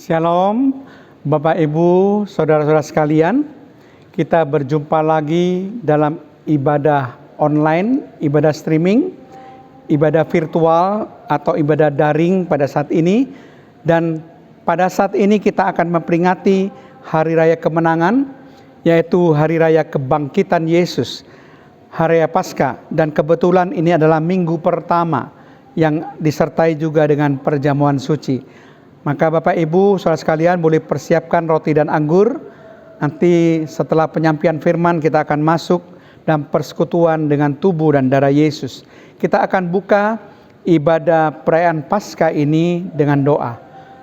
Shalom, Bapak Ibu, saudara-saudara sekalian. Kita berjumpa lagi dalam ibadah online, ibadah streaming, ibadah virtual atau ibadah daring pada saat ini. Dan pada saat ini kita akan memperingati Hari Raya Kemenangan, yaitu Hari Raya Kebangkitan Yesus, Hari Raya Paskah. Dan kebetulan ini adalah minggu pertama yang disertai juga dengan perjamuan suci. Maka Bapak Ibu, saudara sekalian boleh persiapkan roti dan anggur. Nanti setelah penyampaian firman kita akan masuk dalam persekutuan dengan tubuh dan darah Yesus. Kita akan buka ibadah perayaan Paskah ini dengan doa.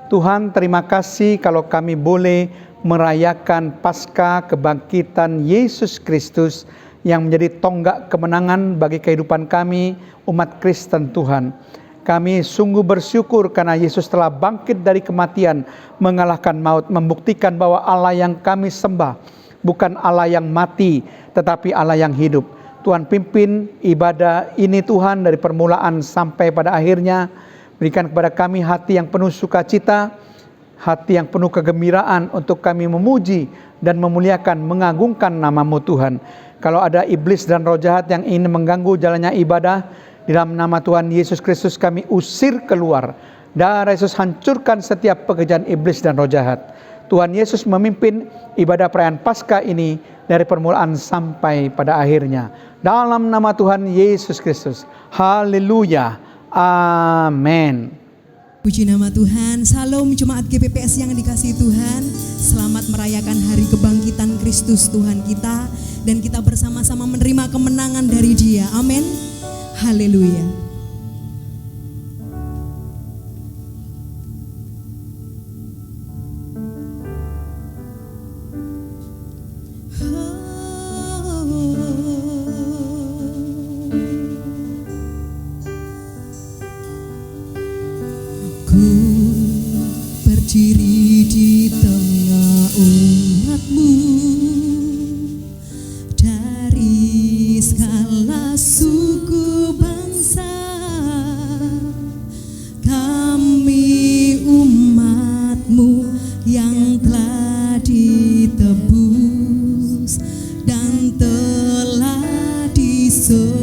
Tuhan, terima kasih kalau kami boleh merayakan Paskah kebangkitan Yesus Kristus yang menjadi tonggak kemenangan bagi kehidupan kami umat Kristen Tuhan. Kami sungguh bersyukur karena Yesus telah bangkit dari kematian, mengalahkan maut, membuktikan bahwa Allah yang kami sembah bukan Allah yang mati, tetapi Allah yang hidup. Tuhan pimpin ibadah ini Tuhan dari permulaan sampai pada akhirnya. Berikan kepada kami hati yang penuh sukacita, hati yang penuh kegembiraan untuk kami memuji dan memuliakan, mengagungkan nama-Mu Tuhan. Kalau ada iblis dan roh jahat yang ingin mengganggu jalannya ibadah, di dalam nama Tuhan Yesus Kristus kami usir keluar. Darah Yesus hancurkan setiap pekerjaan iblis dan roh jahat. Tuhan Yesus memimpin ibadah perayaan Paskah ini dari permulaan sampai pada akhirnya. Dalam nama Tuhan Yesus Kristus. Haleluya. Amin. Puji nama Tuhan. Salam Jemaat GPPS yang dikasihi Tuhan. Selamat merayakan Hari Kebangkitan Kristus Tuhan kita. Dan kita bersama-sama menerima kemenangan dari Dia. Amin. Haleluya. Ku berdiri di tengah umat-Mu dari segala suku bangsa. Kami umat-Mu yang telah ditebus dan telah diselamatkan.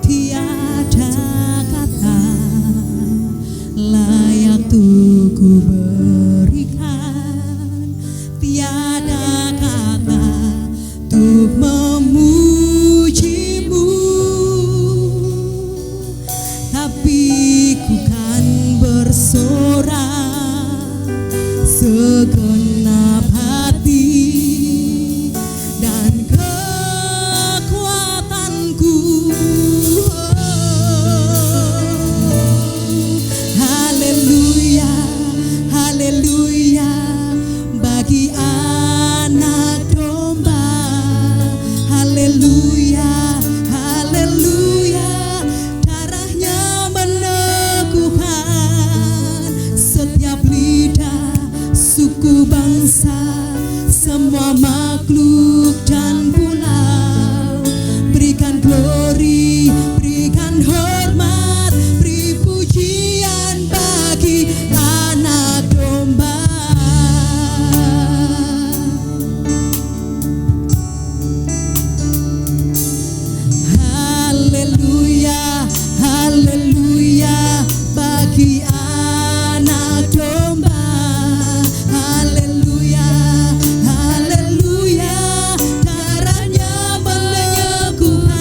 Tiada kata layak tuh ku berikan, tiada kata tuh memuji-Mu, tapi ku kan bersorak segenap hati dan kekuatanku. Haleluya, haleluya, bagi anak domba. Haleluya, haleluya, darahnya meneguhkan setiap lidah, suku, bangsa, semua makhluk dan pulau. Berikan glory, berikan hormat, beri pujian bagi anak domba. Haleluya, haleluya, bagi anak domba. Haleluya, haleluya, darahnya meneguhkan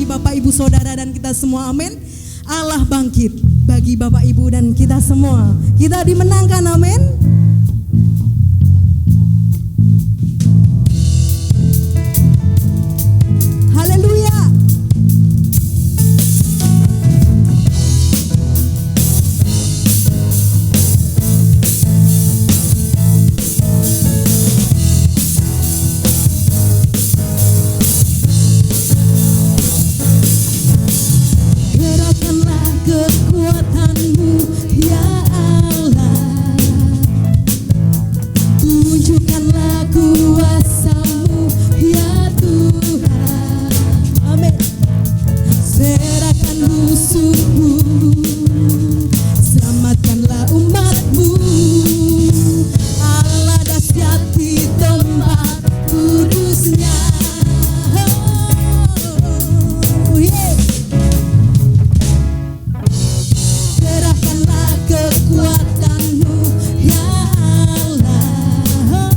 Bapak Ibu Saudara dan kita semua, amin. Allah bangkit bagi Bapak Ibu dan kita semua. Kita dimenangkan, amin. Haleluya. Gerakkanlah kekuatanmu ya Allah, tunjukkanlah kuasa-Mu ya Tuhan. Amin. Serahkan musuhmu, selamatkanlah umat-Mu. Allah dahsyat di tempat kudus-Nya. Oh, yeah. Serahkanlah kekuatanmu ya Allah,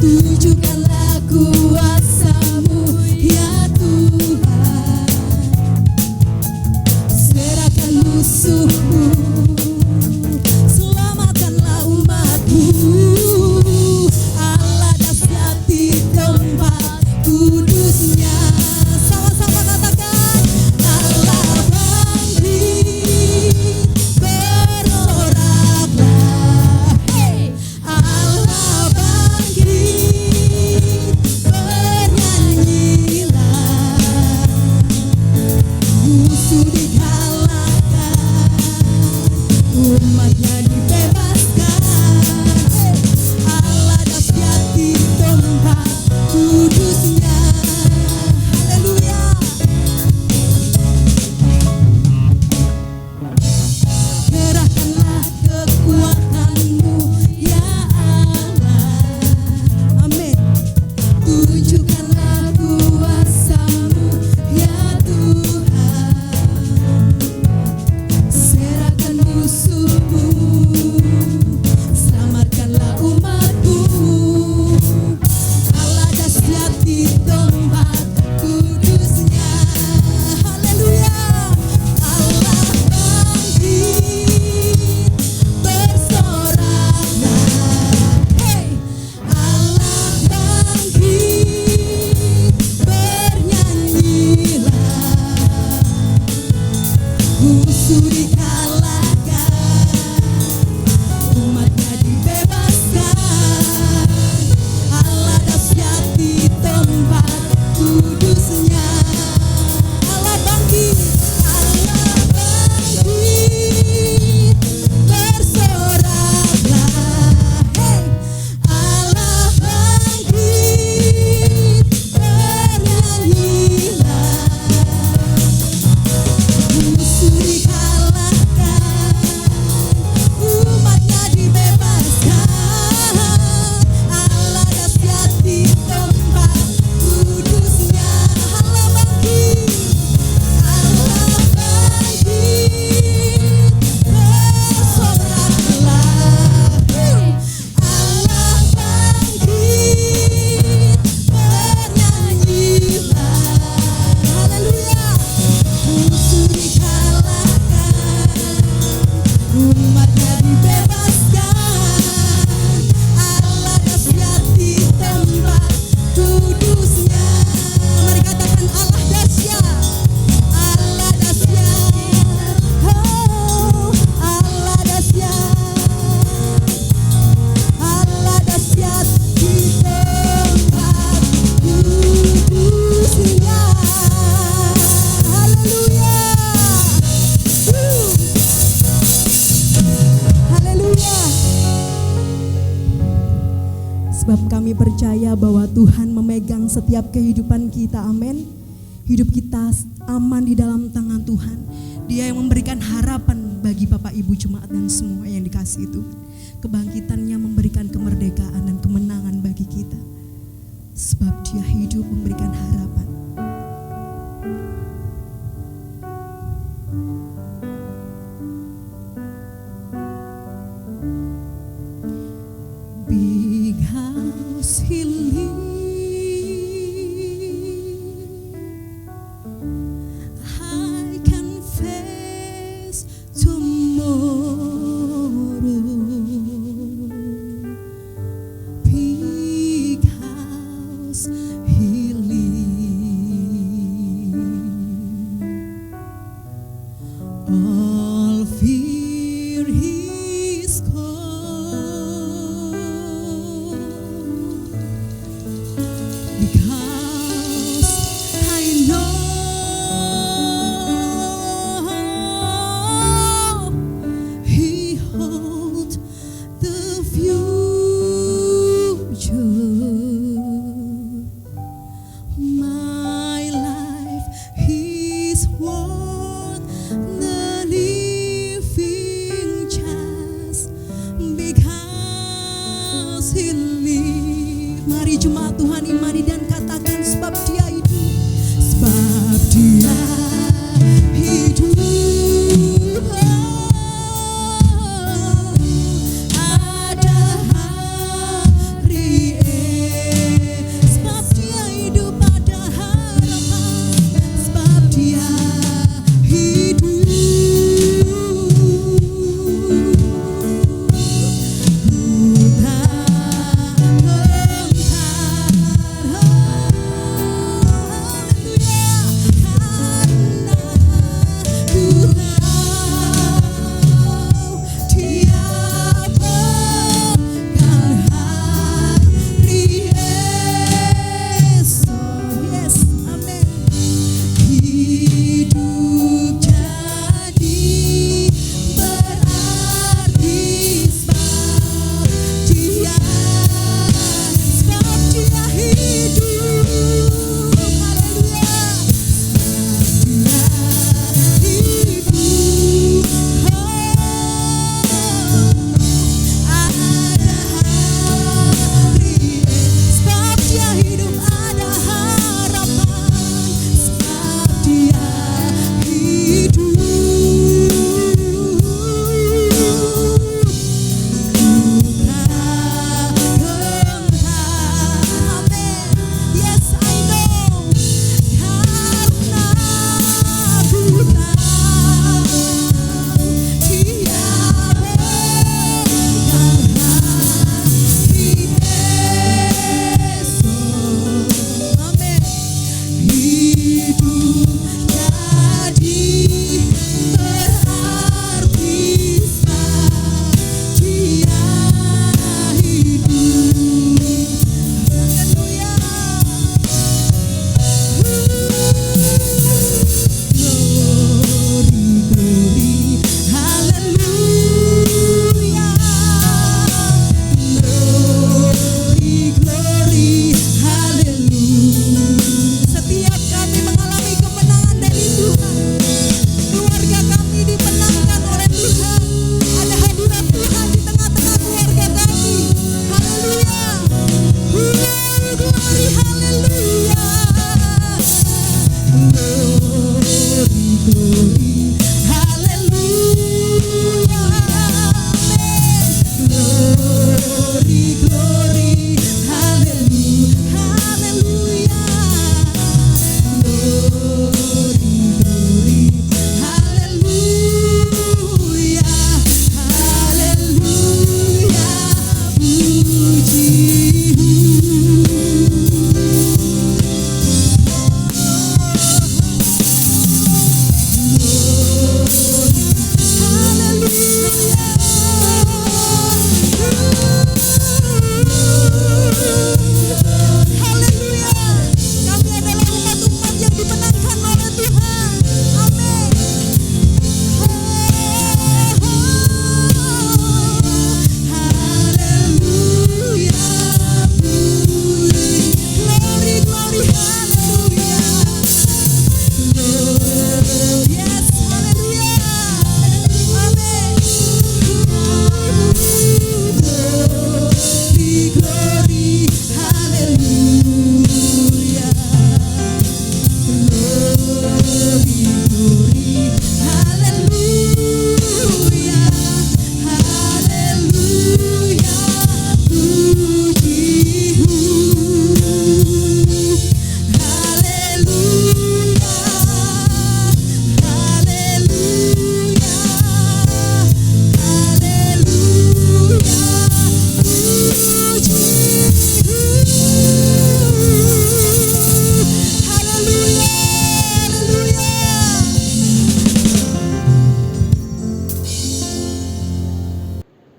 tunjukkanlah kuasa-Mu ya Tuhan. Serahkan musuhmu, selamatkanlah umat-Mu. Allah dahsyat di tempat kudus-Nya. Sama-sama katakan, Allah bangkit, bersoraklah. Hey! Allah bangkit, bernyanyilah. Musuh dikalahkan, umat-Nya dibebaskan. Hey! Allah dahsyat di tempat kudus-Nya. Haleluya. Gerahkanlah kekuatanmu ya Allah, Amin. tunjukkanlah kuasa-Mu ya Tuhan. Serahkan musuhmu, selamatkanlah umat-Mu. Allah dahsyat di tempat kudus-Nya. Haleluya. Allah bangkit, bersoraklah. Hey! Allah bangkit, bernyanyilah. Musuh dikalahkan, umat-Nya dibebaskan. Allah dahsyat di tempat kudus-Nya. Allah bangkit, bersoraklah. Hey! Allah bangkit, bernyanyilah. Musuh dikalahkan, umat-Nya dibebaskan. Allah dahsyat di tempat kudus-Nya. Allah bangkit, bersoraklah. Allah bangkit, bernyanyilah. Haleluya. Musuh dikalahkan, umat-Nya dibebaskan. Allah dahsyat di tempat kudus-Nya. Mari katakan, Allah dahsyat, Allah dahsyat, oh Allah dahsyat, Allah dahsyat di tempat kudus-Nya. Haleluya. Haleluya. Sebab kami percaya bahwa Tuhan memegang setiap kehidupan kita, amin. Hidup kita aman di dalam tangan Tuhan. Dia yang memberikan harapan bagi Bapak Ibu Jemaat dan semua yang dikasihi Tuhan. Kebangkitannya memberikan kemerdekaan dan kemenangan bagi kita. Sebab Dia hidup memberikan harapan. Big house he lives, Mari jemaat Tuhan imani dan katakan sebab Dia hidup. Sebab Dia hidup. Ada hari sebab Dia hidup, ada harapan. Sebab Dia hidup.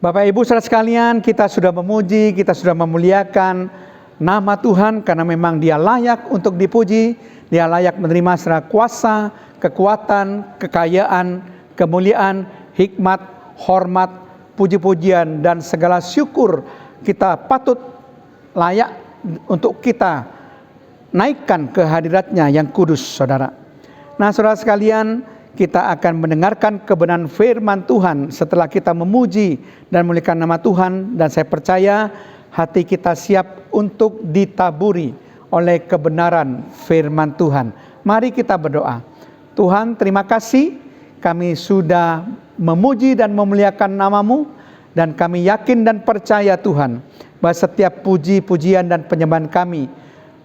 Bapak Ibu saudara sekalian, kita sudah memuji, kita sudah memuliakan nama Tuhan karena memang Dia layak untuk dipuji, Dia layak menerima secara kuasa, kekuatan, kekayaan, kemuliaan, hikmat, hormat, puji-pujian dan segala syukur kita patut layak untuk kita naikkan ke hadirat-Nya yang kudus, saudara. Nah, saudara sekalian, kita akan mendengarkan kebenaran firman Tuhan setelah kita memuji dan memuliakan nama Tuhan. Dan saya percaya hati kita siap untuk ditaburi oleh kebenaran firman Tuhan. Mari kita berdoa. Tuhan, terima kasih kami sudah memuji dan memuliakan nama-Mu, dan kami yakin dan percaya Tuhan bahwa setiap puji-pujian dan penyembahan kami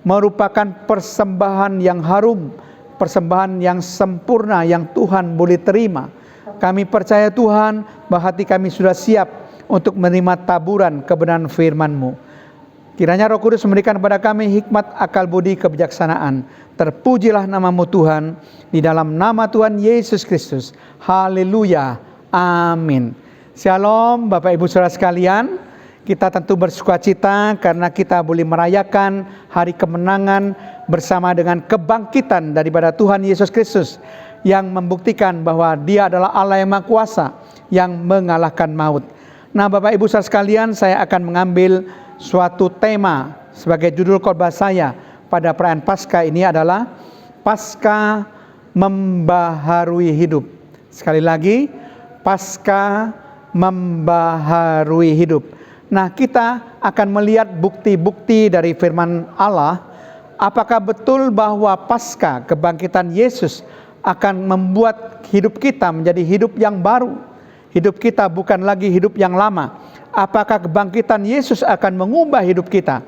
merupakan persembahan yang harum, persembahan yang sempurna yang Tuhan boleh terima. Kami percaya Tuhan bahwa hati kami sudah siap untuk menerima taburan kebenaran firman-Mu. Kiranya Roh Kudus memberikan kepada kami hikmat, akal budi, kebijaksanaan. Terpujilah nama-Mu Tuhan, di dalam nama Tuhan Yesus Kristus. Haleluya. Amin. Shalom Bapak Ibu Saudara sekalian. Kita tentu bersukacita karena kita boleh merayakan hari kemenangan bersama dengan kebangkitan daripada Tuhan Yesus Kristus, yang membuktikan bahwa Dia adalah Allah yang Maha Kuasa, yang mengalahkan maut. Nah Bapak Ibu Saudara sekalian, saya akan mengambil suatu tema sebagai judul khotbah saya pada perayaan Paskah ini adalah Paskah membaharui hidup. Sekali lagi, Paskah membaharui hidup. Nah, kita akan melihat bukti-bukti dari firman Allah. Apakah betul bahwa Paskah kebangkitan Yesus akan membuat hidup kita menjadi hidup yang baru? Hidup kita bukan lagi hidup yang lama. Apakah kebangkitan Yesus akan mengubah hidup kita?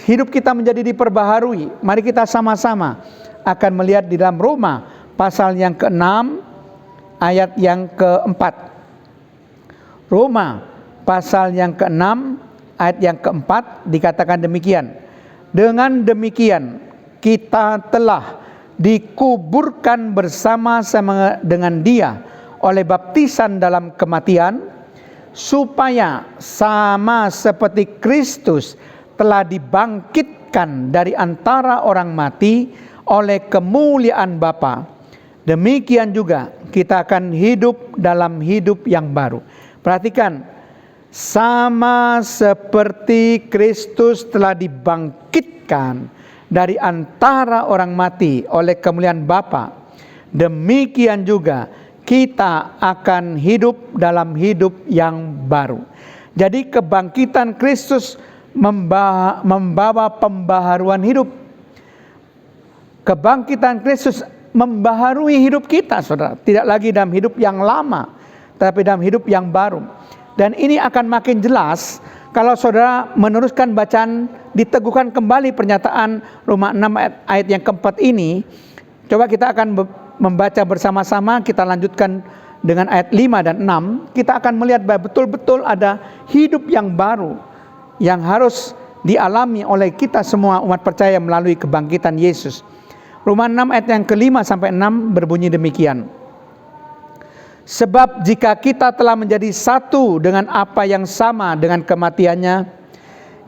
Hidup kita menjadi diperbaharui. Mari kita sama-sama akan melihat di dalam Roma pasal yang ke-6 ayat yang ke-4. Roma pasal yang ke-6 ayat yang ke-4 dikatakan demikian. Dengan demikian kita telah dikuburkan bersama-sama dengan Dia oleh baptisan dalam kematian, supaya sama seperti Kristus telah dibangkitkan dari antara orang mati oleh kemuliaan Bapa, demikian juga kita akan hidup dalam hidup yang baru. Perhatikan, sama seperti Kristus telah dibangkitkan dari antara orang mati oleh kemuliaan Bapa, demikian juga kita akan hidup dalam hidup yang baru. Jadi kebangkitan Kristus membawa pembaharuan hidup. Kebangkitan Kristus membaharui hidup kita, saudara. Tidak lagi dalam hidup yang lama, tapi dalam hidup yang baru. Dan ini akan makin jelas kalau saudara meneruskan bacaan, diteguhkan kembali pernyataan Roma 6 ayat yang keempat ini. Coba kita akan membaca bersama-sama, kita lanjutkan dengan ayat 5 dan 6. Kita akan melihat bahwa betul-betul ada hidup yang baru yang harus dialami oleh kita semua umat percaya melalui kebangkitan Yesus. Roma 6 ayat yang ke-5 sampai 6 berbunyi demikian. Sebab jika kita telah menjadi satu dengan apa yang sama dengan kematiannya,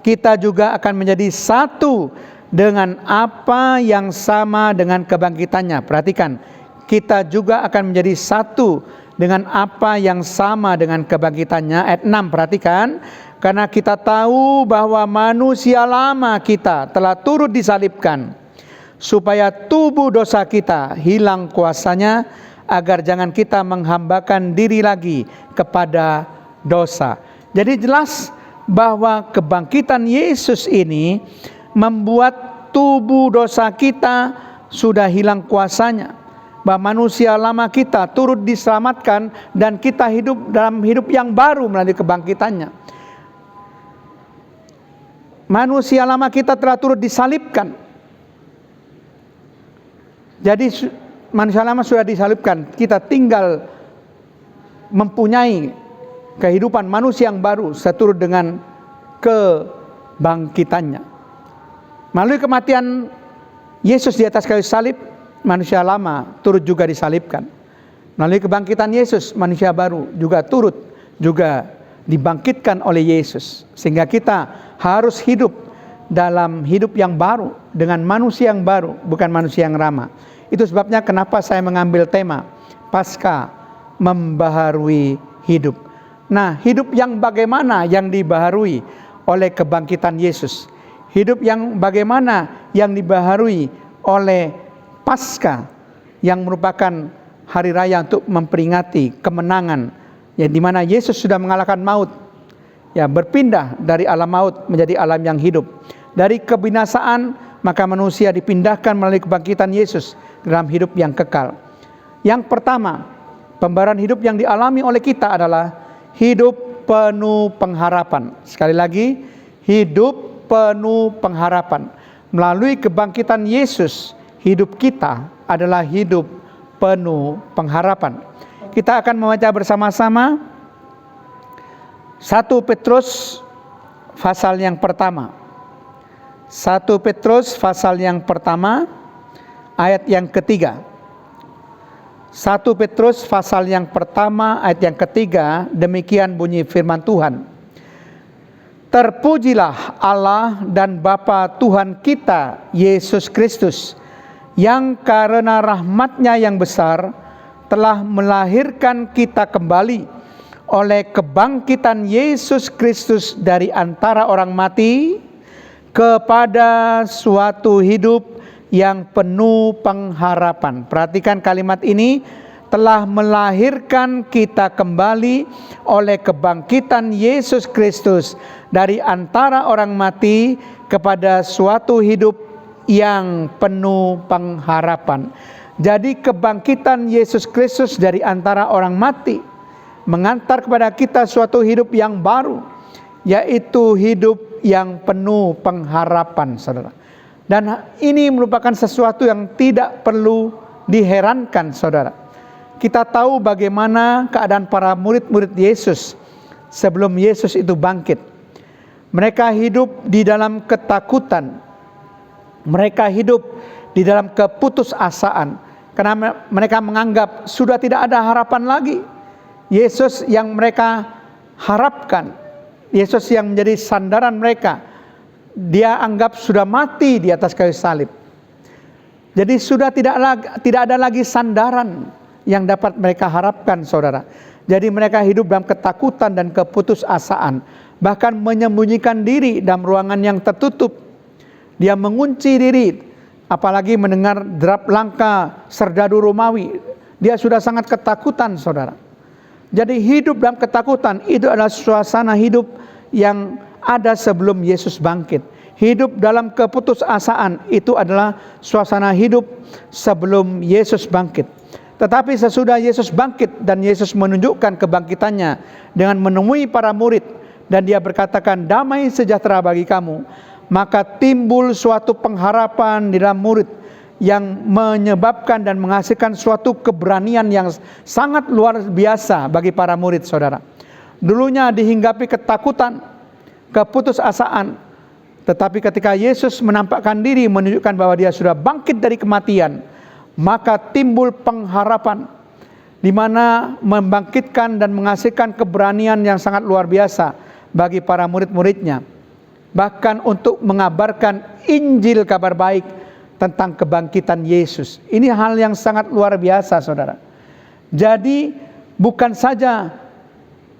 kita juga akan menjadi satu dengan apa yang sama dengan kebangkitannya. Perhatikan, kita juga akan menjadi satu dengan apa yang sama dengan kebangkitannya. Ayat 6, perhatikan. Karena kita tahu bahwa manusia lama kita telah turut disalibkan, supaya tubuh dosa kita hilang kuasanya, agar jangan kita menghambakan diri lagi kepada dosa. Jadi jelas bahwa kebangkitan Yesus ini membuat tubuh dosa kita sudah hilang kuasanya. Bahwa manusia lama kita turut diselamatkan dan kita hidup dalam hidup yang baru melalui kebangkitannya. Manusia lama kita telah turut disalibkan. Jadi manusia lama sudah disalibkan, kita tinggal mempunyai kehidupan manusia yang baru seturut dengan kebangkitannya. Melalui kematian Yesus di atas kayu salib, manusia lama turut juga disalibkan. Melalui kebangkitan Yesus, manusia baru juga turut juga dibangkitkan oleh Yesus. Sehingga kita harus hidup dalam hidup yang baru, dengan manusia yang baru, bukan manusia yang lama. Itu sebabnya kenapa saya mengambil tema Paskah membaharui hidup. Nah, hidup yang bagaimana yang dibaharui oleh kebangkitan Yesus? Hidup yang bagaimana yang dibaharui oleh Paskah, yang merupakan hari raya untuk memperingati kemenangan, ya, di mana Yesus sudah mengalahkan maut. ya berpindah dari alam maut menjadi alam yang hidup. Dari kebinasaan maka manusia dipindahkan melalui kebangkitan Yesus dalam hidup yang kekal. Yang pertama, pembaruan hidup yang dialami oleh kita adalah hidup penuh pengharapan. Sekali lagi, hidup penuh pengharapan. Melalui kebangkitan Yesus, hidup kita adalah hidup penuh pengharapan. Kita akan membaca bersama-sama 1 Petrus pasal yang pertama. 1 Petrus pasal yang pertama ayat yang ketiga. 1 Petrus pasal yang pertama ayat yang ketiga, demikian bunyi firman Tuhan. Terpujilah Allah dan Bapa Tuhan kita Yesus Kristus, yang karena rahmat-Nya yang besar telah melahirkan kita kembali oleh kebangkitan Yesus Kristus dari antara orang mati kepada suatu hidup yang penuh pengharapan. Perhatikan kalimat ini, telah melahirkan kita kembali oleh kebangkitan Yesus Kristus dari antara orang mati kepada suatu hidup yang penuh pengharapan. Jadi kebangkitan Yesus Kristus dari antara orang mati mengantar kepada kita suatu hidup yang baru, yaitu hidup yang penuh pengharapan, saudara. Dan ini merupakan sesuatu yang tidak perlu diherankan, saudara. Kita tahu bagaimana keadaan para murid-murid Yesus sebelum Yesus itu bangkit. Mereka hidup di dalam ketakutan. Mereka hidup di dalam keputusasaan. Karena mereka menganggap sudah tidak ada harapan lagi. Yesus yang mereka harapkan, Yesus yang menjadi sandaran mereka, dia anggap sudah mati di atas kayu salib. Jadi sudah tidak ada lagi sandaran yang dapat mereka harapkan, saudara. Jadi mereka hidup dalam ketakutan dan keputusasaan, bahkan menyembunyikan diri dalam ruangan yang tertutup. Dia mengunci diri, apalagi mendengar derap langkah serdadu Romawi. Dia sudah sangat ketakutan, saudara. Jadi hidup dalam ketakutan itu adalah suasana hidup yang ada sebelum Yesus bangkit. Hidup dalam keputusasaan itu adalah suasana hidup sebelum Yesus bangkit. Tetapi sesudah Yesus bangkit dan Yesus menunjukkan kebangkitannya dengan menemui para murid dan dia berkatakan, damai sejahtera bagi kamu, maka timbul suatu pengharapan di dalam murid yang menyebabkan dan menghasilkan suatu keberanian yang sangat luar biasa bagi para murid, saudara. Dulunya dihinggapi ketakutan, keputusasaan, tetapi ketika Yesus menampakkan diri menunjukkan bahwa dia sudah bangkit dari kematian, maka timbul pengharapan di mana membangkitkan dan menghasilkan keberanian yang sangat luar biasa bagi para murid-muridnya, bahkan untuk mengabarkan Injil kabar baik tentang kebangkitan Yesus. Ini hal yang sangat luar biasa, saudara. Jadi bukan saja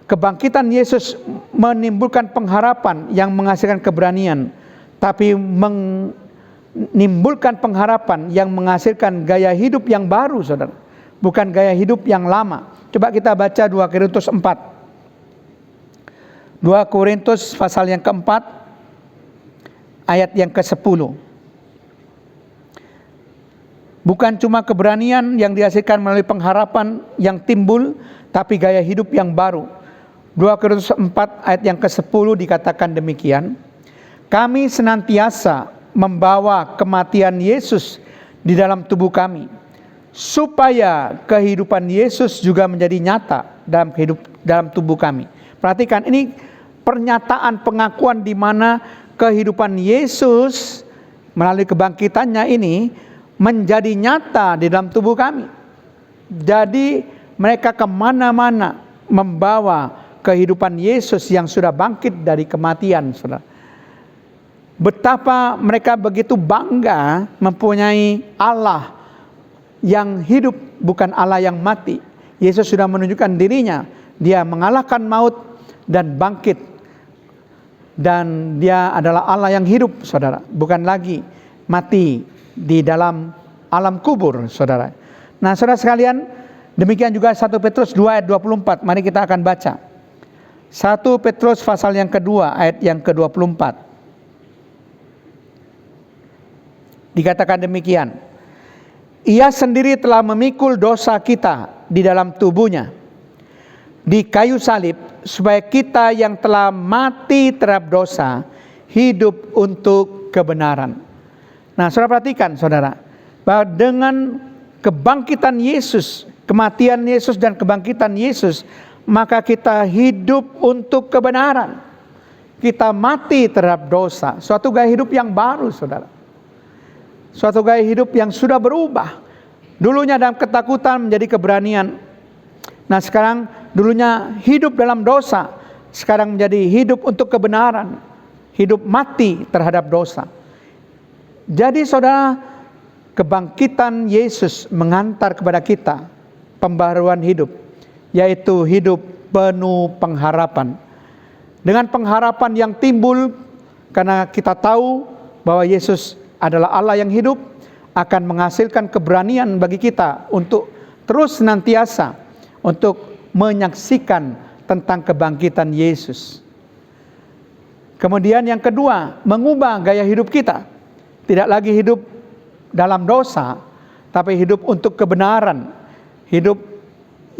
kebangkitan Yesus menimbulkan pengharapan yang menghasilkan keberanian, tapi menimbulkan pengharapan yang menghasilkan gaya hidup yang baru, saudara. Bukan gaya hidup yang lama. Coba kita baca 2 Korintus 4. 2 Korintus pasal yang keempat, ayat yang ke-10. Bukan cuma keberanian yang dihasilkan melalui pengharapan yang timbul, tapi gaya hidup yang baru. 2 Korintus 4 ayat yang ke-10 dikatakan demikian. Kami senantiasa membawa kematian Yesus di dalam tubuh kami, supaya kehidupan Yesus juga menjadi nyata dalam tubuh kami. Perhatikan, ini pernyataan pengakuan di mana kehidupan Yesus melalui kebangkitannya ini menjadi nyata di dalam tubuh kami. Jadi mereka kemana-mana membawa kehidupan Yesus yang sudah bangkit dari kematian, saudara. Betapa mereka begitu bangga mempunyai Allah yang hidup, bukan Allah yang mati. Yesus sudah menunjukkan dirinya, dia mengalahkan maut dan bangkit. Dan dia adalah Allah yang hidup, saudara, bukan lagi mati di dalam alam kubur, saudara. Nah, saudara sekalian, demikian juga 1 Petrus 2 ayat 24. Mari kita akan baca. 1 Petrus pasal yang kedua ayat yang ke-24. Dikatakan demikian, Ia sendiri telah memikul dosa kita di dalam tubuhnya di kayu salib, supaya kita yang telah mati terhadap dosa hidup untuk kebenaran. Nah, saudara perhatikan saudara, bahwa dengan kebangkitan Yesus, kematian Yesus dan kebangkitan Yesus, maka kita hidup untuk kebenaran. Kita mati terhadap dosa, suatu gaya hidup yang baru saudara. Suatu gaya hidup yang sudah berubah. Dulunya dalam ketakutan menjadi keberanian. Nah sekarang dulunya hidup dalam dosa, sekarang menjadi hidup untuk kebenaran. Hidup mati terhadap dosa. Jadi saudara, kebangkitan Yesus mengantar kepada kita pembaharuan hidup, yaitu hidup penuh pengharapan. Dengan pengharapan yang timbul karena kita tahu bahwa Yesus adalah Allah yang hidup, akan menghasilkan keberanian bagi kita untuk terus senantiasa untuk menyaksikan tentang kebangkitan Yesus. Kemudian yang kedua, mengubah gaya hidup kita. Tidak lagi hidup dalam dosa, tapi hidup untuk kebenaran. Hidup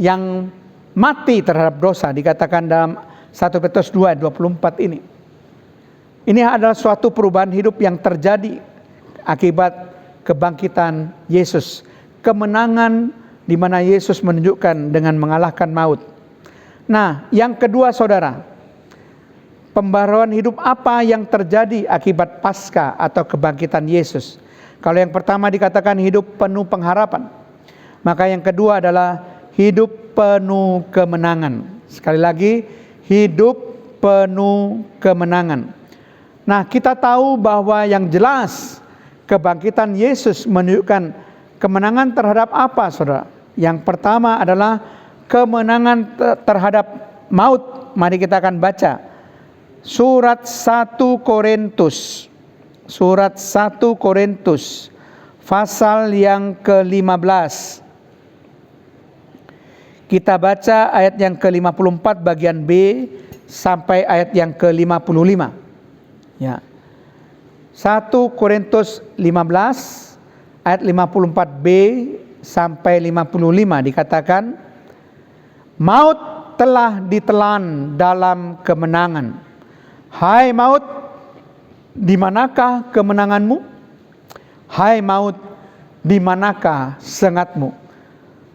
yang mati terhadap dosa, dikatakan dalam 1 Petrus 2 ayat 24 ini. Ini adalah suatu perubahan hidup yang terjadi akibat kebangkitan Yesus. Kemenangan di mana Yesus menunjukkan dengan mengalahkan maut. Nah, yang kedua saudara, pembaharuan hidup apa yang terjadi akibat Paskah atau kebangkitan Yesus? Kalau yang pertama dikatakan hidup penuh pengharapan, maka yang kedua adalah hidup penuh kemenangan. Sekali lagi, hidup penuh kemenangan. Nah, kita tahu bahwa yang jelas kebangkitan Yesus menunjukkan kemenangan terhadap apa saudara? Yang pertama adalah kemenangan terhadap maut. Mari kita akan baca surat 1 Korintus. Surat 1 Korintus pasal yang ke-15. Kita baca ayat yang ke-54 bagian B sampai ayat yang ke-55. Ya. 1 Korintus 15 ayat 54b sampai 55 dikatakan, maut telah ditelan dalam kemenangan. Hai maut, di manakah kemenanganmu? Hai maut, di manakah sengatmu?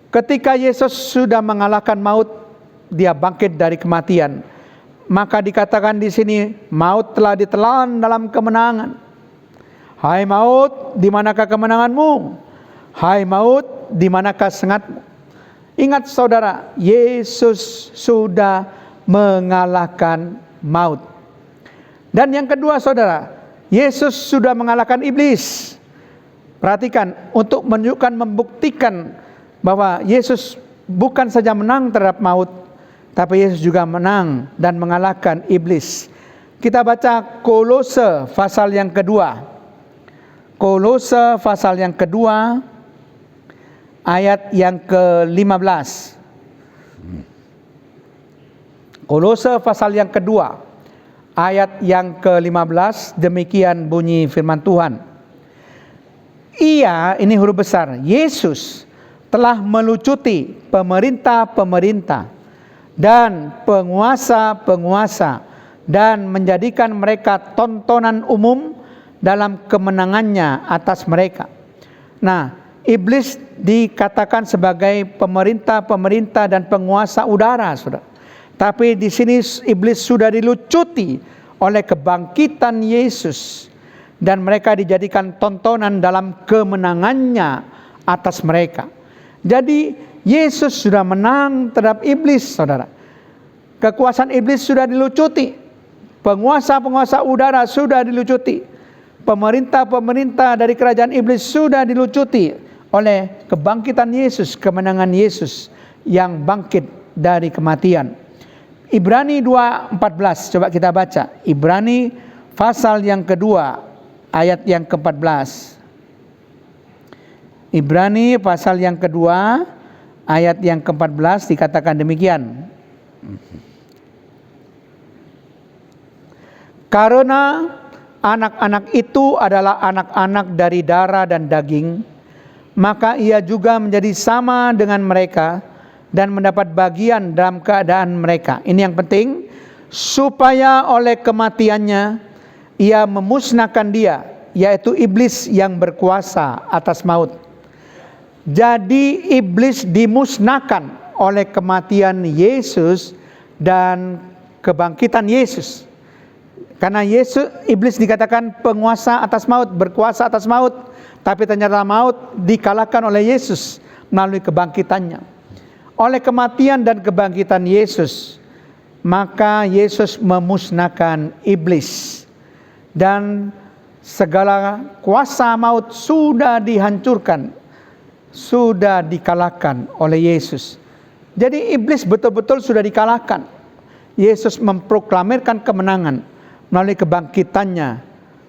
Ketika Yesus sudah mengalahkan maut, dia bangkit dari kematian. Maka dikatakan di sini, maut telah ditelan dalam kemenangan. Hai maut, di manakah kemenanganmu? Hai maut, di manakah sengatmu? Ingat saudara, Yesus sudah mengalahkan maut. Dan yang kedua saudara, Yesus sudah mengalahkan iblis. Perhatikan, untuk menunjukkan, membuktikan bahwa Yesus bukan saja menang terhadap maut, tapi Yesus juga menang dan mengalahkan iblis. Kita baca Kolose pasal yang kedua. Kolose pasal yang kedua ayat yang ke-15. Kolose pasal yang kedua ayat yang ke-15, demikian bunyi firman Tuhan. Ia, ini huruf besar, Yesus telah melucuti pemerintah-pemerintah dan penguasa-penguasa dan menjadikan mereka tontonan umum dalam kemenangannya atas mereka. Nah, iblis dikatakan sebagai pemerintah-pemerintah dan penguasa udara, saudara. Tapi di sini iblis sudah dilucuti oleh kebangkitan Yesus dan mereka dijadikan tontonan dalam kemenangannya atas mereka. Jadi Yesus sudah menang terhadap iblis, saudara. Kekuasaan iblis sudah dilucuti. Penguasa-penguasa udara sudah dilucuti. Pemerintah-pemerintah dari kerajaan iblis sudah dilucuti oleh kebangkitan Yesus, kemenangan Yesus yang bangkit dari kematian. Ibrani 2:14, coba kita baca. Ibrani pasal yang kedua ayat yang ke-14. Ibrani pasal yang kedua ayat yang ke-14 dikatakan demikian. Karena anak-anak itu adalah anak-anak dari darah dan daging, maka ia juga menjadi sama dengan mereka dan mendapat bagian dalam keadaan mereka. Ini yang penting, supaya oleh kematiannya ia memusnahkan dia, yaitu iblis yang berkuasa atas maut. Jadi iblis dimusnahkan oleh kematian Yesus dan kebangkitan Yesus. Karena iblis dikatakan penguasa atas maut, berkuasa atas maut, tapi ternyata maut dikalahkan oleh Yesus melalui kebangkitannya. Oleh kematian dan kebangkitan Yesus, maka Yesus memusnahkan iblis dan segala kuasa maut sudah dihancurkan, sudah dikalahkan oleh Yesus. Jadi iblis betul-betul sudah dikalahkan. Yesus memproklamirkan kemenangan melalui kebangkitannya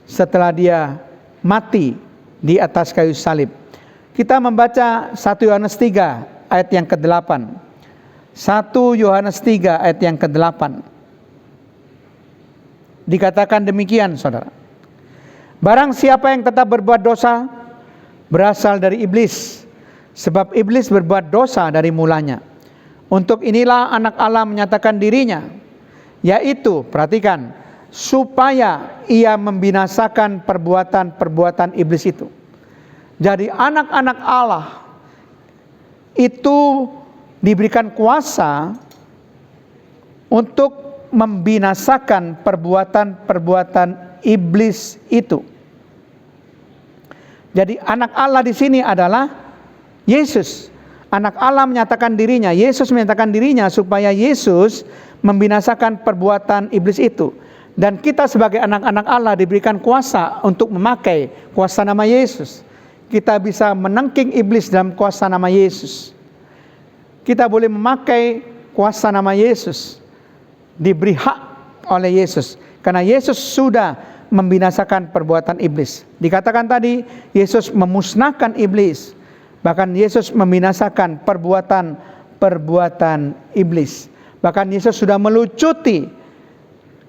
setelah dia mati di atas kayu salib. Kita membaca 1 Yohanes 3 ayat yang ke-8. 1 Yohanes 3 ayat yang ke-8. Dikatakan demikian, saudara. Barang siapa yang tetap berbuat dosa, berasal dari iblis, sebab iblis berbuat dosa dari mulanya. Untuk inilah anak Allah menyatakan dirinya, yaitu, perhatikan, supaya ia membinasakan perbuatan-perbuatan iblis itu. Jadi anak-anak Allah itu diberikan kuasa untuk membinasakan perbuatan-perbuatan iblis itu. Jadi anak Allah di sini adalah Yesus. Anak Allah menyatakan dirinya, Yesus menyatakan dirinya supaya Yesus membinasakan perbuatan iblis itu. Dan kita sebagai anak-anak Allah diberikan kuasa untuk memakai kuasa nama Yesus. Kita bisa menangking iblis dalam kuasa nama Yesus. Kita boleh memakai kuasa nama Yesus. Diberi hak oleh Yesus. Karena Yesus sudah membinasakan perbuatan iblis. Dikatakan tadi, Yesus memusnahkan iblis. Bahkan Yesus membinasakan perbuatan iblis. Bahkan Yesus sudah melucuti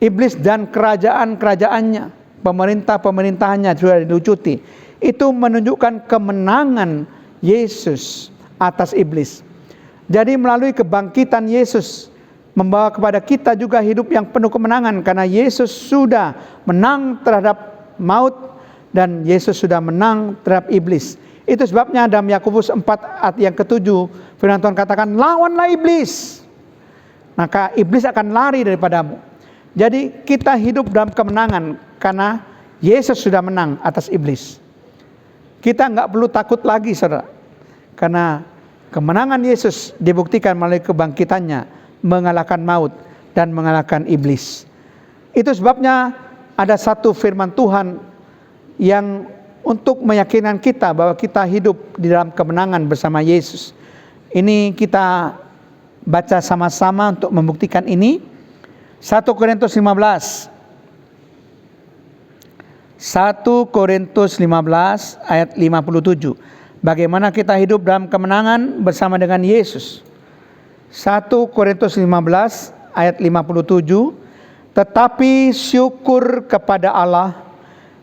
iblis dan kerajaan-kerajaannya, pemerintah-pemerintahannya sudah dilucuti. Itu menunjukkan kemenangan Yesus atas iblis. Jadi melalui kebangkitan Yesus membawa kepada kita juga hidup yang penuh kemenangan, karena Yesus sudah menang terhadap maut dan Yesus sudah menang terhadap iblis. Itu sebabnya dalam Yakobus 4 ayat yang ke-7 firman Tuhan katakan, lawanlah iblis, maka iblis akan lari daripadamu. Jadi kita hidup dalam kemenangan karena Yesus sudah menang atas iblis. Kita nggak perlu takut lagi, saudara, karena kemenangan Yesus dibuktikan melalui kebangkitannya, mengalahkan maut dan mengalahkan iblis. Itu sebabnya ada satu firman Tuhan yang untuk meyakinkan kita bahwa kita hidup di dalam kemenangan bersama Yesus. Ini kita baca sama-sama untuk membuktikan ini. 1 Korintus 15 ayat 57. Bagaimana kita hidup dalam kemenangan bersama dengan Yesus. 1 Korintus 15 ayat 57. Tetapi syukur kepada Allah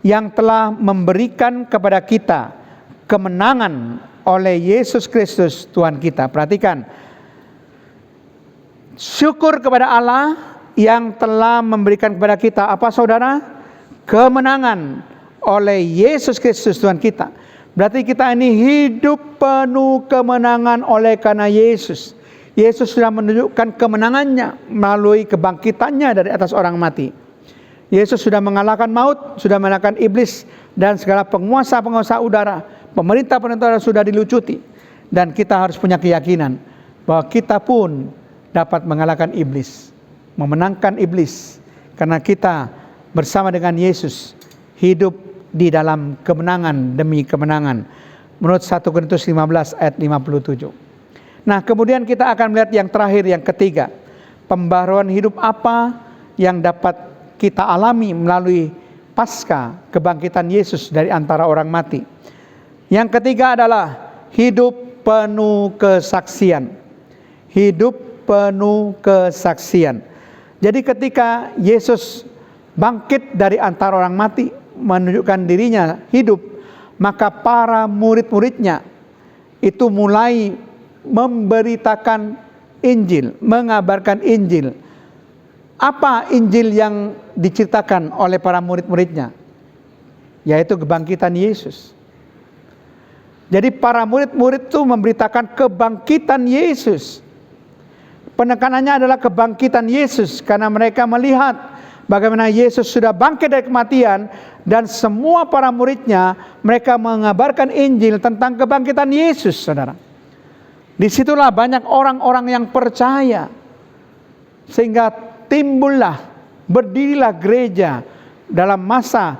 yang telah memberikan kepada kita kemenangan oleh Yesus Kristus Tuhan kita. Perhatikan. Syukur kepada Allah yang telah memberikan kepada kita apa, saudara? Kemenangan oleh Yesus Kristus Tuhan kita. Berarti kita ini hidup penuh kemenangan oleh karena Yesus. Yesus sudah menunjukkan kemenangannya melalui kebangkitannya dari atas orang mati. Yesus sudah mengalahkan maut, sudah mengalahkan iblis dan segala penguasa-penguasa udara, pemerintah-pemerintah sudah dilucuti. Dan kita harus punya keyakinan bahwa kita pun dapat mengalahkan iblis, memenangkan iblis, karena kita bersama dengan Yesus hidup di dalam kemenangan demi kemenangan menurut 1 Korintus 15 ayat 57. Nah, kemudian kita akan melihat yang terakhir, yang ketiga, pembaharuan hidup apa yang dapat kita alami melalui pasca kebangkitan Yesus dari antara orang mati. Yang ketiga adalah hidup penuh kesaksian. Hidup penuh kesaksian. Jadi ketika Yesus bangkit dari antara orang mati, menunjukkan dirinya hidup, maka para murid-muridnya itu mulai memberitakan Injil, mengabarkan Injil. Apa Injil yang diceritakan oleh para murid-muridnya? Yaitu kebangkitan Yesus. Jadi para murid-murid itu memberitakan kebangkitan Yesus. Penekanannya adalah kebangkitan Yesus, karena mereka melihat bagaimana Yesus sudah bangkit dari kematian, dan semua para muridnya mereka mengabarkan Injil tentang kebangkitan Yesus, saudara. Disitulah banyak orang-orang yang percaya, sehingga timbullah, berdirilah gereja dalam masa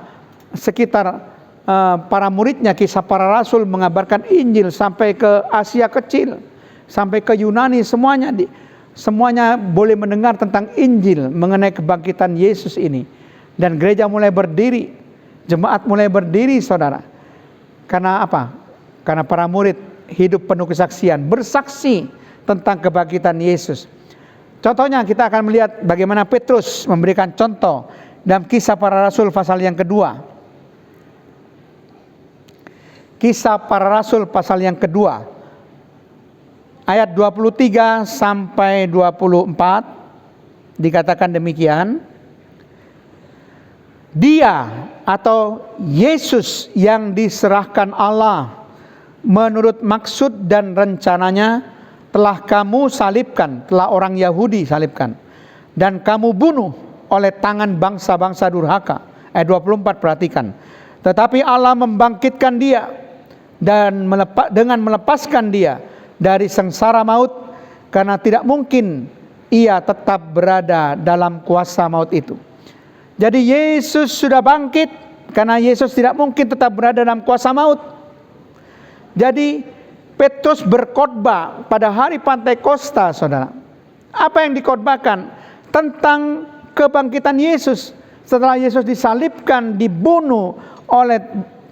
sekitar para muridnya. Kisah Para Rasul mengabarkan Injil sampai ke Asia Kecil, sampai ke Yunani, semuanya boleh mendengar tentang Injil mengenai kebangkitan Yesus ini. Dan gereja mulai berdiri, jemaat mulai berdiri, saudara. Karena apa? Karena para murid hidup penuh kesaksian, bersaksi tentang kebangkitan Yesus. Contohnya kita akan melihat bagaimana Petrus memberikan contoh dalam Kisah Para Rasul pasal yang kedua. Kisah Para Rasul pasal yang kedua, ayat 23 sampai 24, dikatakan demikian. Dia atau Yesus yang diserahkan Allah menurut maksud dan rencananya telah kamu salibkan, telah orang Yahudi salibkan, dan kamu bunuh oleh tangan bangsa-bangsa durhaka. Ayat 24, perhatikan. Tetapi Allah membangkitkan dia dan dengan melepaskan dia dari sengsara maut, karena tidak mungkin ia tetap berada dalam kuasa maut itu. Jadi Yesus sudah bangkit, karena Yesus tidak mungkin tetap berada dalam kuasa maut. Jadi Petrus berkhotbah pada hari Pantekosta, saudara. Apa yang dikhotbahkan? Tentang kebangkitan Yesus. Setelah Yesus disalibkan, dibunuh oleh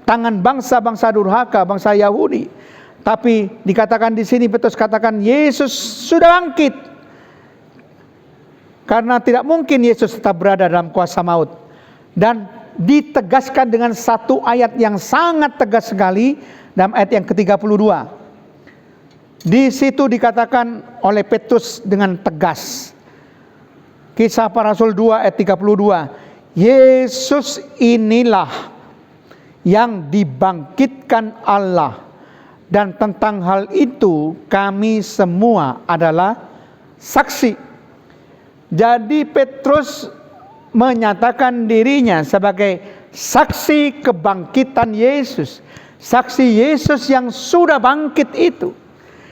tangan bangsa-bangsa durhaka, bangsa Yahudi. Tapi dikatakan di sini, Petrus katakan Yesus sudah bangkit. Karena tidak mungkin Yesus tetap berada dalam kuasa maut. Dan ditegaskan dengan satu ayat yang sangat tegas sekali dalam ayat yang ke-32. Di situ dikatakan oleh Petrus dengan tegas. Kisah Para Rasul 2 ayat 32. Yesus inilah yang dibangkitkan Allah, dan tentang hal itu kami semua adalah saksi. Jadi Petrus menyatakan dirinya sebagai saksi kebangkitan Yesus, saksi Yesus yang sudah bangkit itu.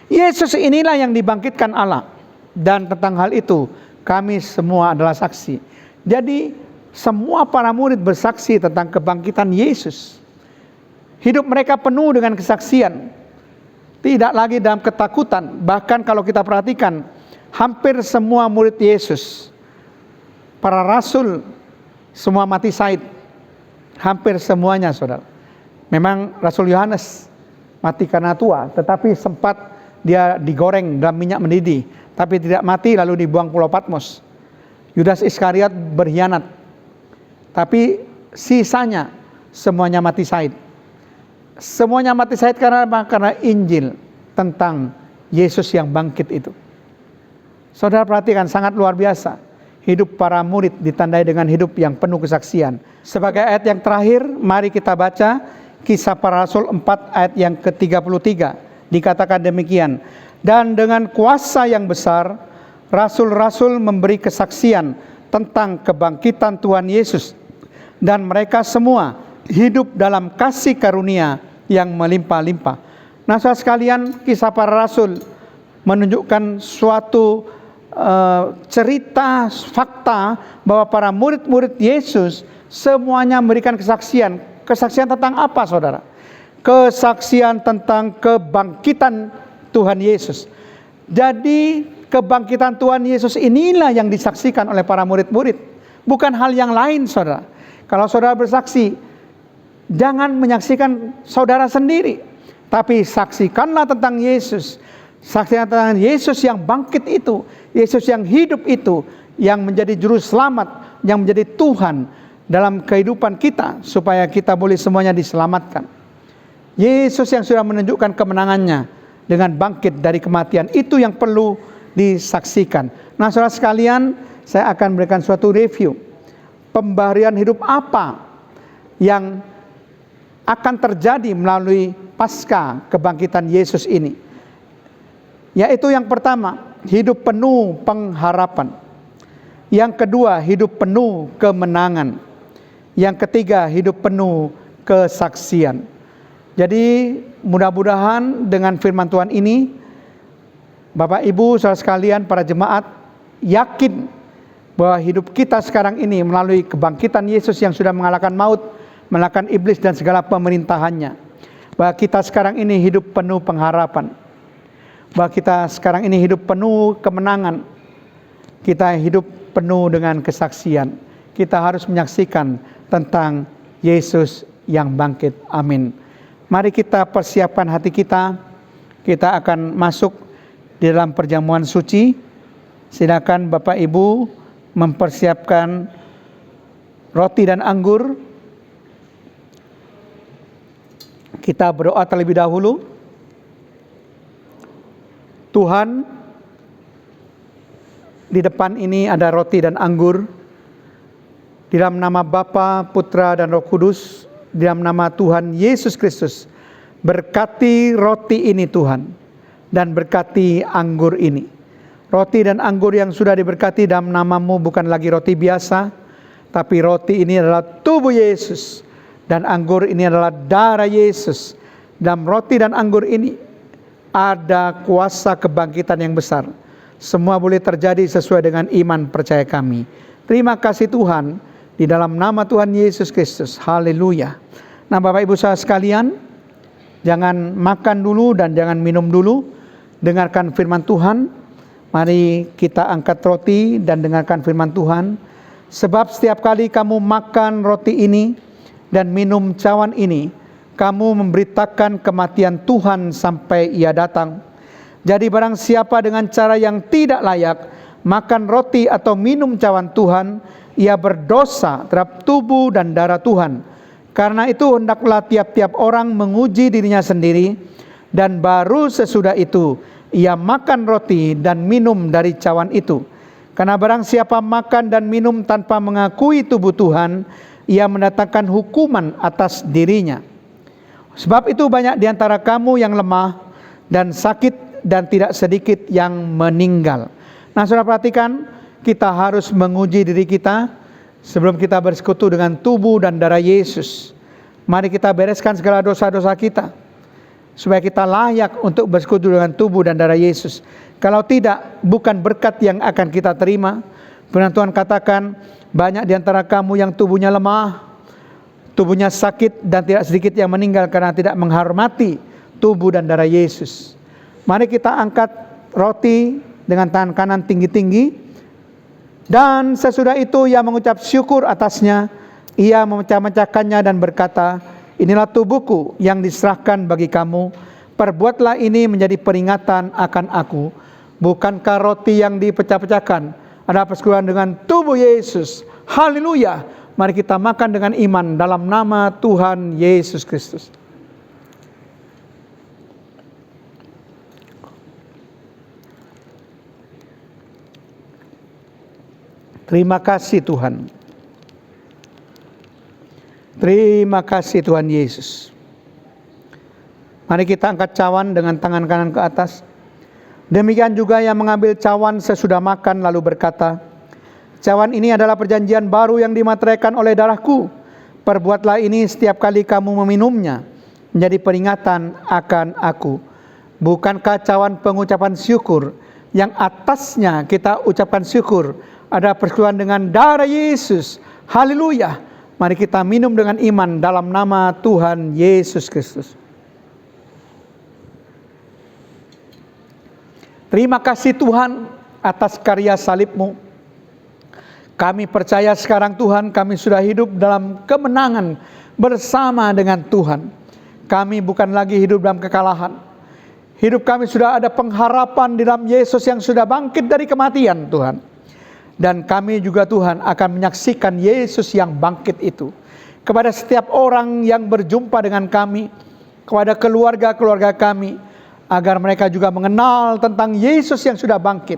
Yesus inilah yang dibangkitkan Allah, dan tentang hal itu kami semua adalah saksi. Jadi semua para murid bersaksi tentang kebangkitan Yesus. Hidup mereka penuh dengan kesaksian, tidak lagi dalam ketakutan. Bahkan kalau kita perhatikan, hampir semua murid Yesus, para rasul, semua mati syahid. Hampir semuanya, saudara. Memang Rasul Yohanes mati karena tua, tetapi sempat dia digoreng dalam minyak mendidih, tapi tidak mati, lalu dibuang Pulau Patmos. Yudas Iskariot berkhianat, tapi sisanya semuanya mati syahid. Semuanya mati syahid karena apa? Karena Injil tentang Yesus yang bangkit itu. Saudara perhatikan, sangat luar biasa. Hidup para murid ditandai dengan hidup yang penuh kesaksian. Sebagai ayat yang terakhir, mari kita baca Kisah Para Rasul 4 ayat yang ke-33. Dikatakan demikian. Dan dengan kuasa yang besar, rasul-rasul memberi kesaksian tentang kebangkitan Tuhan Yesus. Dan mereka semua hidup dalam kasih karunia yang melimpah-limpah. Nah, saudara sekalian, Kisah Para Rasul menunjukkan suatu cerita, fakta bahwa para murid-murid Yesus semuanya memberikan kesaksian. Kesaksian tentang apa, saudara? Kesaksian tentang kebangkitan Tuhan Yesus. Jadi kebangkitan Tuhan Yesus inilah yang disaksikan oleh para murid-murid, bukan hal yang lain, saudara. Kalau saudara bersaksi, jangan menyaksikan saudara sendiri, tapi saksikanlah tentang Yesus. Saksikan tentang Yesus yang bangkit itu, Yesus yang hidup itu, yang menjadi juru selamat, yang menjadi Tuhan dalam kehidupan kita supaya kita boleh semuanya diselamatkan. Yesus yang sudah menunjukkan kemenangannya dengan bangkit dari kematian, itu yang perlu disaksikan. Nah, saudara sekalian, saya akan berikan suatu review. Pembaharuan hidup apa yang akan terjadi melalui pasca kebangkitan Yesus ini? Yaitu yang pertama, hidup penuh pengharapan. Yang kedua, hidup penuh kemenangan. Yang ketiga, hidup penuh kesaksian. Jadi mudah-mudahan dengan firman Tuhan ini, Bapak Ibu saudara sekalian, para jemaat yakin bahwa hidup kita sekarang ini melalui kebangkitan Yesus yang sudah mengalahkan maut, mengalahkan iblis dan segala pemerintahannya. Bahwa kita sekarang ini hidup penuh pengharapan. Bahwa kita sekarang ini hidup penuh kemenangan. Kita hidup penuh dengan kesaksian. Kita harus menyaksikan tentang Yesus yang bangkit. Amin. Mari kita persiapkan hati kita. Kita akan masuk di dalam perjamuan suci. Silakan Bapak Ibu mempersiapkan roti dan anggur. Kita berdoa terlebih dahulu. Tuhan, di depan ini ada roti dan anggur. Di dalam nama Bapa, Putra dan Roh Kudus, di dalam nama Tuhan Yesus Kristus, berkati roti ini Tuhan, dan berkati anggur ini. Roti dan anggur yang sudah diberkati dalam nama-Mu bukan lagi roti biasa, tapi roti ini adalah tubuh Yesus, dan anggur ini adalah darah Yesus. Dalam roti dan anggur ini ada kuasa kebangkitan yang besar. Semua boleh terjadi sesuai dengan iman percaya kami. Terima kasih Tuhan, di dalam nama Tuhan Yesus Kristus. Haleluya. Nah, Bapak Ibu saudara sekalian, jangan makan dulu dan jangan minum dulu. Dengarkan firman Tuhan. Mari kita angkat roti dan dengarkan firman Tuhan. Sebab setiap kali kamu makan roti ini dan minum cawan ini, kamu memberitakan kematian Tuhan sampai Ia datang. Jadi barang siapa dengan cara yang tidak layak makan roti atau minum cawan Tuhan, ia berdosa terhadap tubuh dan darah Tuhan. Karena itu hendaklah tiap-tiap orang menguji dirinya sendiri, dan baru sesudah itu ia makan roti dan minum dari cawan itu. Karena barang siapa makan dan minum tanpa mengakui tubuh Tuhan, ia mendatangkan hukuman atas dirinya. Sebab itu banyak di antara kamu yang lemah dan sakit, dan tidak sedikit yang meninggal. Nah, saudara perhatikan, kita harus menguji diri kita sebelum kita bersekutu dengan tubuh dan darah Yesus. Mari kita bereskan segala dosa-dosa kita, supaya kita layak untuk bersekutu dengan tubuh dan darah Yesus. Kalau tidak, bukan berkat yang akan kita terima. Firman Tuhan katakan, banyak di antara kamu yang tubuhnya lemah, tubuhnya sakit, dan tidak sedikit yang meninggal karena tidak menghormati tubuh dan darah Yesus. Mari kita angkat roti dengan tangan kanan tinggi-tinggi, dan sesudah itu ia mengucap syukur atasnya. Ia memecah-mecahkannya dan berkata, inilah tubuhku yang diserahkan bagi kamu. Perbuatlah ini menjadi peringatan akan aku. Bukankah roti yang dipecah-pecahkan adalah persekutuan dengan tubuh Yesus? Haleluya. Mari kita makan dengan iman dalam nama Tuhan Yesus Kristus. Terima kasih Tuhan. Terima kasih Tuhan Yesus. Mari kita angkat cawan dengan tangan kanan ke atas. Demikian juga yang mengambil cawan sesudah makan lalu berkata, cawan ini adalah perjanjian baru yang dimateraikan oleh darahku. Perbuatlah ini setiap kali kamu meminumnya, menjadi peringatan akan aku. Bukankah cawan pengucapan syukur yang atasnya kita ucapkan syukur ada persekutuan dengan darah Yesus? Haleluya. Mari kita minum dengan iman dalam nama Tuhan Yesus Kristus. Terima kasih Tuhan atas karya salib-Mu. Kami percaya sekarang Tuhan, kami sudah hidup dalam kemenangan bersama dengan Tuhan. Kami bukan lagi hidup dalam kekalahan. Hidup kami sudah ada pengharapan di dalam Yesus yang sudah bangkit dari kematian Tuhan. Dan kami juga Tuhan akan menyaksikan Yesus yang bangkit itu. Kepada setiap orang yang berjumpa dengan kami, kepada keluarga-keluarga kami, agar mereka juga mengenal tentang Yesus yang sudah bangkit.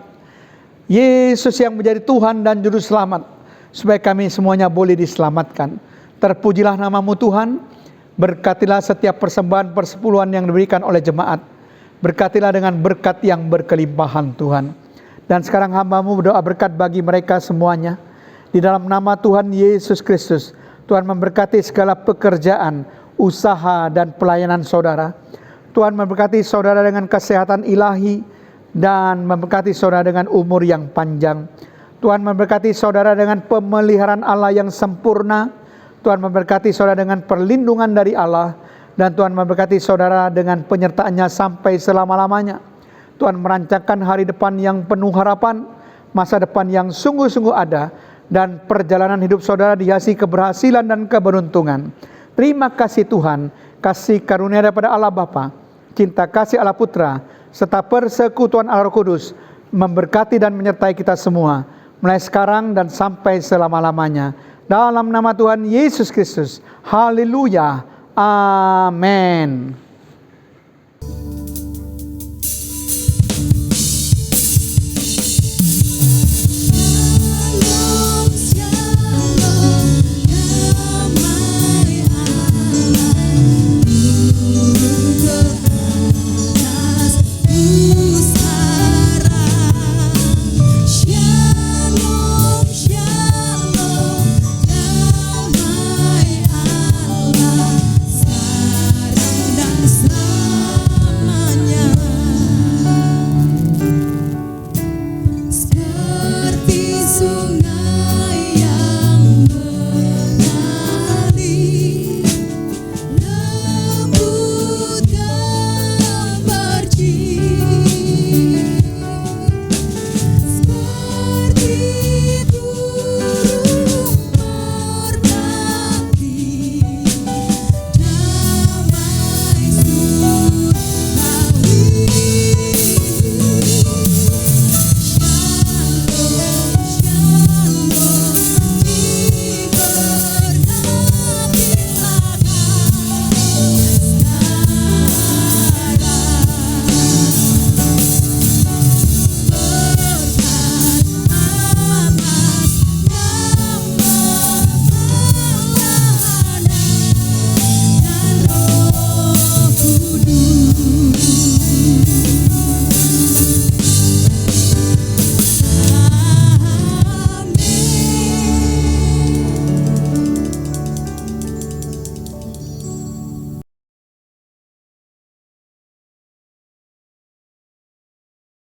Yesus yang menjadi Tuhan dan Juru Selamat, supaya kami semuanya boleh diselamatkan. Terpujilah nama-Mu Tuhan, berkatilah setiap persembahan persepuluhan yang diberikan oleh jemaat. Berkatilah dengan berkat yang berkelimpahan Tuhan. Dan sekarang hamba-Mu berdoa berkat bagi mereka semuanya. Di dalam nama Tuhan Yesus Kristus, Tuhan memberkati segala pekerjaan, usaha dan pelayanan saudara. Tuhan memberkati saudara dengan kesehatan ilahi dan memberkati saudara dengan umur yang panjang. Tuhan memberkati saudara dengan pemeliharaan Allah yang sempurna. Tuhan memberkati saudara dengan perlindungan dari Allah. Dan Tuhan memberkati saudara dengan penyertaannya sampai selama-lamanya. Tuhan merancangkan hari depan yang penuh harapan, masa depan yang sungguh-sungguh ada, dan perjalanan hidup saudara dihiasi keberhasilan dan keberuntungan. Terima kasih Tuhan, kasih karunia daripada Allah Bapa, cinta kasih Allah Putra, serta persekutuan Allah Roh Kudus memberkati dan menyertai kita semua, mulai sekarang dan sampai selama-lamanya. Dalam nama Tuhan Yesus Kristus, haleluya, amin.